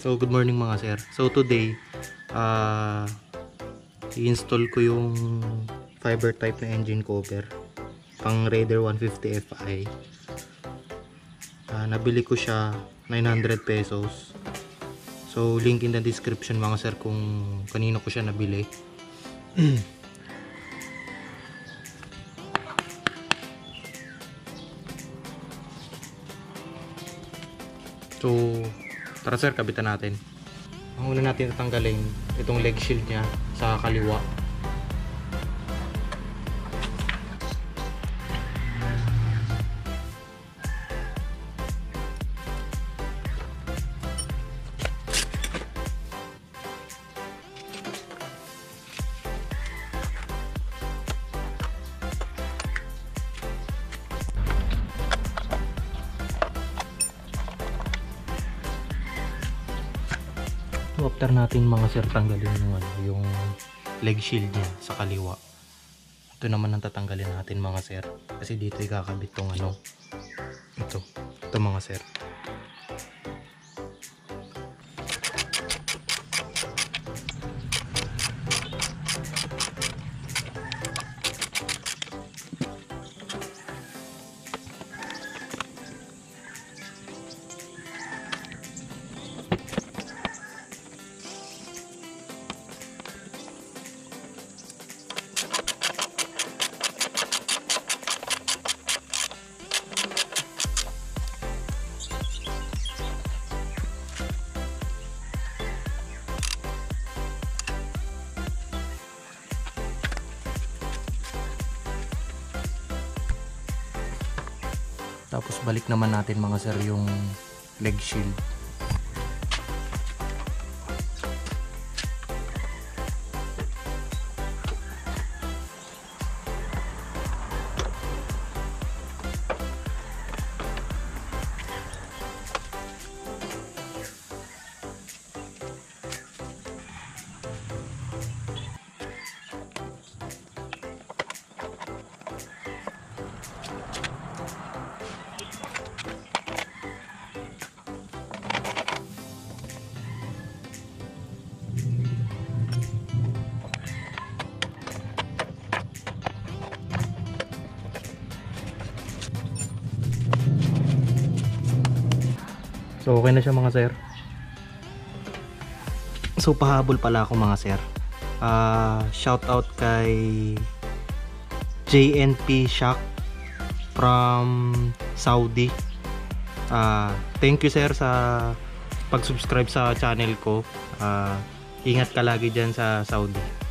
So good morning mga sir. So today i-install ko yung fiber type na engine cover pang Raider 150 Fi. Nabili ko siya 900 pesos. So link in the description mga sir kung kanino ko siya nabili. So tara sir, kabitan natin. Ang una natin tatanggalin itong leg shield niya sa kaliwa. After natin mga sir tanggalin yung leg shield niya sa kaliwa, ito naman ang tatanggalin natin mga sir, kasi dito ikakabit tong ito mga sir. Tapos balik naman natin mga sir yung leg shield. So okay na siya mga sir. So pahabol pala ako mga sir. Shout out kay JNP Shock from Saudi. Thank you sir sa pag-subscribe sa channel ko. Ingat ka lagi dyan sa Saudi.